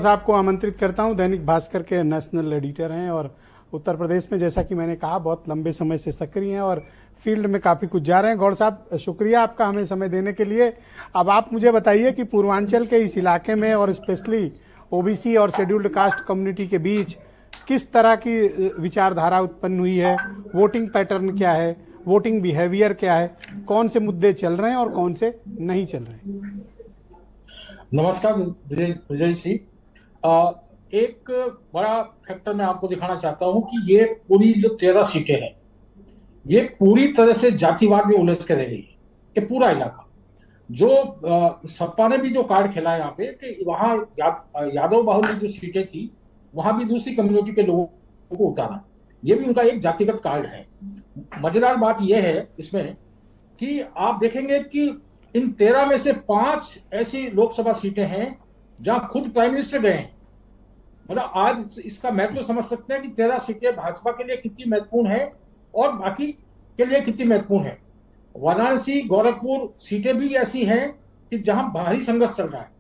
साहब को आमंत्रित करता हूं। दैनिक भास्कर के नेशनल एडिटर हैं और उत्तर प्रदेश में, जैसा कि मैंने कहा, बहुत लंबे समय से सक्रिय हैं और फील्ड में काफ़ी कुछ जा रहे हैं। गौड़ साहब, शुक्रिया आपका हमें समय देने के लिए। अब आप मुझे बताइए कि पूर्वांचल के इस इलाके में और स्पेशली ओबीसी और शेड्यूल्ड कास्ट कम्युनिटी के बीच किस तरह की विचारधारा उत्पन्न हुई है, वोटिंग पैटर्न क्या है, वोटिंग बिहेवियर क्या है, कौन से मुद्दे चल रहे हैं और कौन से नहीं चल रहे हैं? नमस्कार विजय जी। एक बड़ा फैक्टर मैं आपको दिखाना चाहता हूं कि ये पूरी जो 13 सीटें हैं, ये पूरी तरह से जातिवाद में उलझ के रह गई है। ये पूरा इलाका जो सपा ने भी जो कार्ड खेला है यहाँ पे कि वहां यादव बाहुल्य जो सीटें थी वहां भी दूसरी कम्युनिटी के लोगों को उतारा, ये भी उनका एक जातिगत कार्ड है। मजेदार बात यह है इसमें कि आप देखेंगे कि इन 13 में से 5 ऐसी लोकसभा सीटें हैं जहां खुद प्राइम मिनिस्टर गए हैं। मतलब आज इसका महत्व समझ सकते हैं कि 13 सीटें भाजपा के लिए कितनी महत्वपूर्ण है और बाकी के लिए कितनी महत्वपूर्ण है। वाराणसी, गोरखपुर सीटें भी ऐसी हैं कि जहां भारी संघर्ष चल रहा है।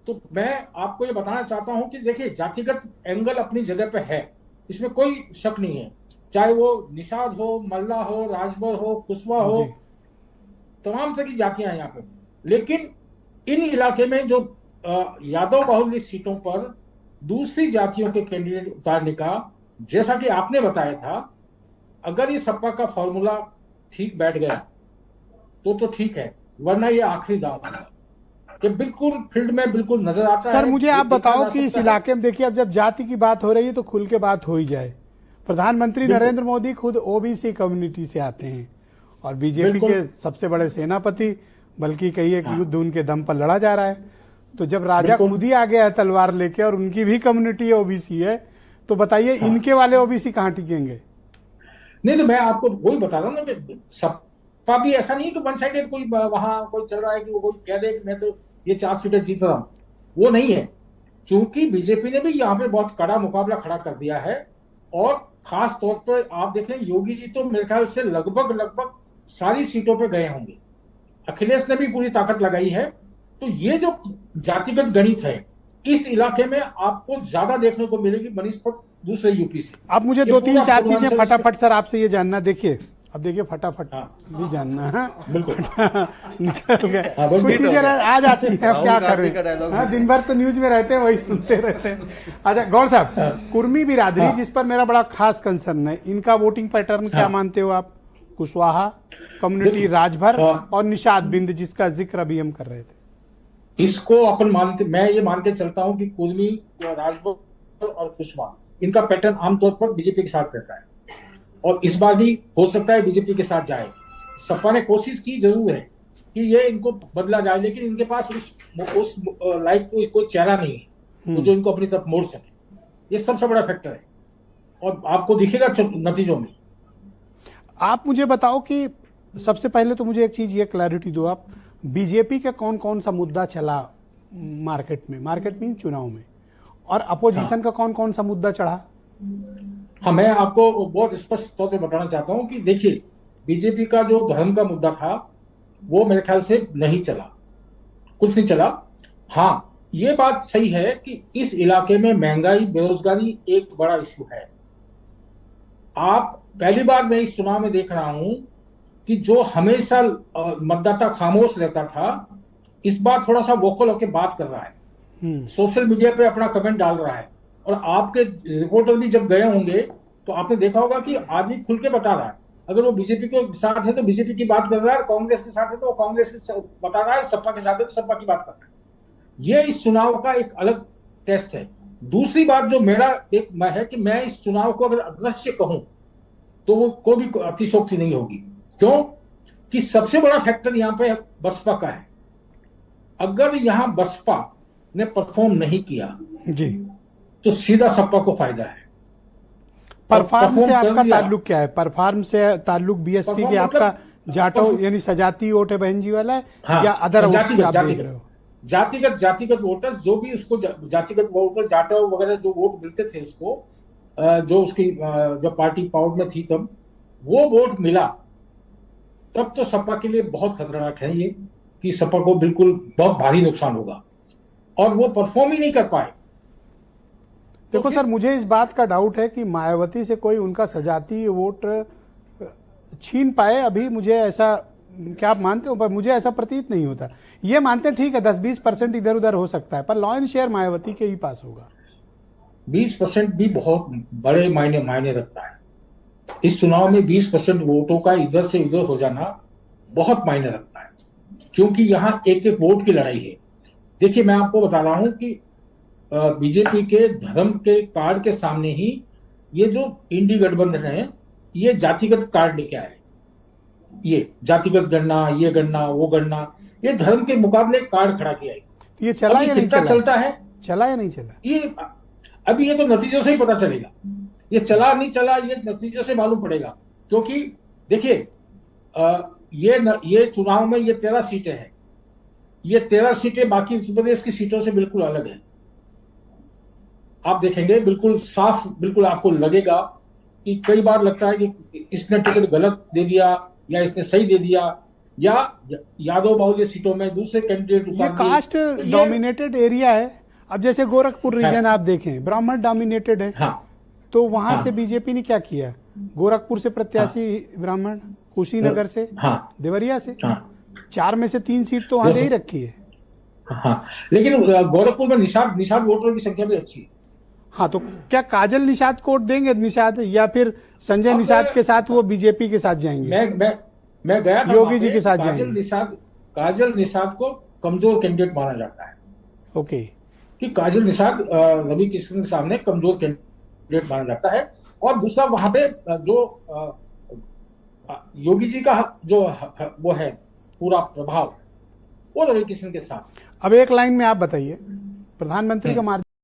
तो मैं आपको ये बताना चाहता हूं कि देखिए, जातिगत एंगल अपनी जगह पे है, इसमें कोई शक नहीं है। चाहे वो निषाद हो, मल्ला हो, राजभर हो, कुशवाहा हो, तमाम तरह की जातियां हैं यहाँ पे। लेकिन इन इलाके में जो यादव बाहुल्य सीटों पर दूसरी जातियों के कैंडिडेट उतारने का, जैसा कि आपने बताया था, अगर ये सपा का फॉर्मूला ठीक बैठ गया तो ठीक है, वरना ये आखिरी दाव है। ये बिल्कुल फील्ड में बिल्कुल नजर आता है। सर, मुझे आप बताओ कि इस इलाके में, देखिए, अब जब जाति की बात हो रही है तो खुल के बात हो ही जाए। प्रधानमंत्री नरेंद्र मोदी खुद ओबीसी कम्युनिटी से आते हैं और बीजेपी के सबसे बड़े सेनापति, बल्कि कई एक युद्ध उनके दम पर लड़ा जा रहा है। तो जब राजा खुद ही आ गया है तलवार लेके और उनकी भी कम्युनिटी ओबीसी है, तो बताइए इनके वाले ओबीसी कहाँ टिकेंगे? नहीं, तो मैं आपको वही बता रहा हूँ ना कि सपा भी ऐसा नहीं है कि वन साइडेड कोई वहां कोई चल रहा है कि वो कोई कह दे कि मैं तो ये 4 सीटें जीत रहा हूं, वो नहीं है। क्योंकि बीजेपी ने भी यहाँ पे बहुत कड़ा मुकाबला खड़ा कर दिया है और खास तौर पर आप देखें, योगी जी तो मेरे ख्याल से लगभग सारी सीटों पे गए होंगे। अखिलेश ने भी पूरी ताकत लगाई है। तो ये जो जातिगत गणित है, इस इलाके में आपको ज्यादा देखने को मिलेगी बनिस्पत दूसरे यूपी से। अब मुझे 2-3-4 चीजें फटाफट सर आपसे ये जानना, देखिए, अब देखिए फटाफट भी जानना है। बिल्कुल निकल गए, कुछ चीजें आ जाती हैं, अब क्या कर रहे हैं, दिन भर तो न्यूज में रहते हैं, वही सुनते रहते हैं। अच्छा गौर साहब, कुर्मी बिरादरी जिस पर मेरा बड़ा खास कंसर्न है, इनका वोटिंग पैटर्न क्या मानते हो आप? कुशवाहा कम्युनिटी, राजभर और निषाद बिंद, जिसका जिक्र अभी हम कर रहे थे, इसको अपन मानते, मैं ये मान के चलता हूं कि कुर्मी, राजभर और कुशवाहा, इनका पैटर्न आमतौर पर बीजेपी के साथ रहता है और इस बार भी हो सकता है बीजेपी के साथ जाए। सपा ने कोशिश की जरूर है कि ये इनको बदला जाए, लेकिन इनके पास उस लाइक कोई चेहरा नहीं है तो जो इनको अपनी तरफ मोड़ सके। ये सबसे बड़ा फैक्टर है और आपको दिखेगा नतीजों में। आप मुझे बताओ कि सबसे पहले तो मुझे एक चीज ये क्लैरिटी दो आप, बीजेपी का कौन कौन सा मुद्दा चला मार्केट में चुनाव में, और अपोजिशन का कौन कौन सा मुद्दा चढ़ा? हाँ, मैं आपको बहुत स्पष्ट तौर पे बताना चाहता हूं कि देखिए, बीजेपी का जो धर्म का मुद्दा था वो मेरे ख्याल से नहीं चला, कुछ नहीं चला। हाँ, ये बात सही है कि इस इलाके में महंगाई, बेरोजगारी एक बड़ा इश्यू है। आप पहली बार मैं इस चुनाव में देख रहा हूं कि जो हमेशा मतदाता खामोश रहता था, इस बार थोड़ा सा वोकल होकर बात कर रहा है, सोशल मीडिया पे अपना कमेंट डाल रहा है। और आपके रिपोर्टर भी जब गए होंगे तो आपने देखा होगा कि आदमी खुल के बता रहा है, अगर वो बीजेपी के साथ है तो बीजेपी की बात कर रहा है, कांग्रेस के साथ है तो वो कांग्रेस के बता रहा है, सपा के साथ है तो सपा की बात कर रहा है। ये इस चुनाव का एक अलग टेस्ट है। दूसरी बात जो मेरा एक है कि मैं इस चुनाव को अगर अदृश्य कहूं तो वो कोई भी अतिशोक्ति नहीं होगी। क्यों? कि सबसे बड़ा फैक्टर यहाँ पे बसपा का है। अगर यहां बसपा ने परफॉर्म नहीं किया जी, तो सीधा सपा को फायदा है। परफॉर्म से आपका ताल्लुक क्या है? परफॉर्म से ताल्लुक बीएसपी के आपका जाटो यानी सजाती वोट है बहन जी वाला है, हाँ, या अदर वोट आप देख रहे हो? जातिगत वोटर्स, जो भी उसको जातिगत वोटर, जाटो वगैरह जो वोट मिलते थे उसको, जो उसकी जो पार्टी पावर में थी तब वो वोट मिला, तब तो सपा के लिए बहुत खतरनाक है ये कि सपा को बिल्कुल बहुत भारी नुकसान होगा। और वो परफॉर्म ही नहीं कर पाए। देखो सर, मुझे इस बात का डाउट है कि मायावती से कोई उनका सजातीय वोट छीन पाए। अभी मुझे ऐसा, क्या आप मानते हो? पर मुझे ऐसा प्रतीत नहीं होता। ये मानते हैं ठीक है 10-20% इधर उधर हो सकता है, पर लॉ एंड शेयर मायावती के ही पास होगा। 20% भी बहुत बड़े मायने रखता है। इस चुनाव में 20% वोटों का इधर से उधर हो जाना बहुत मायने रखता है, क्योंकि यहाँ एक एक वोट की लड़ाई है। देखिए, मैं आपको बता रहा हूं कि बीजेपी के धर्म के कार्ड के सामने ही ये जो इंडी गठबंधन है, ये जातिगत कार्ड लेके आए। ये जातिगत गणना, ये गणना, वो गणना, ये धर्म के मुकाबले कार्ड खड़ा किया है। ये चला या नहीं चला? चलता है, चला या नहीं चला, ये अभी ये तो नतीजों से ही पता चलेगा। ये चला नहीं चला, ये नतीजों से मालूम पड़ेगा। क्योंकि देखिए, ये चुनाव में ये 13 सीटें हैं। ये 13 सीटें बाकी उत्तर प्रदेश की सीटों से बिल्कुल अलग है। आप देखेंगे बिल्कुल साफ, बिल्कुल आपको लगेगा कि कई बार लगता है कि इसने टिकट गलत दे दिया या इसने सही दे दिया, या यादव बाहुल्य सीटों में दूसरे कैंडिडेट। ये कास्ट डोमिनेटेड एरिया है। अब जैसे गोरखपुर रीजन आप देखें, ब्राह्मण डोमिनेटेड है। हाँ, तो वहां से बीजेपी ने क्या किया? गोरखपुर से प्रत्याशी ब्राह्मण, कुशीनगर से, देवरिया से, 4 में से 3 सीट तो वहां दे ही रखी है। हाँ, लेकिन गोरखपुर में निषाद वोटरों की संख्या भी अच्छी है। हाँ, तो क्या काजल निषाद को वोट देंगे निषाद, या फिर संजय निषाद के साथ वो बीजेपी के साथ जाएंगे? मैं गया था, योगी जी के साथ जाएंगे। काजल निषाद को कमजोर कैंडिडेट माना जाता है। ओके, कि काजल निषाद रवि किशन के सामने कमजोर कैंडिडेट माना जाता है। और दूसरा, वहां पे जो योगी जी का जो वो है पूरा प्रभाव, वो रवि किशन के साथ। अब एक लाइन में आप बताइए, प्रधानमंत्री का मार्जिन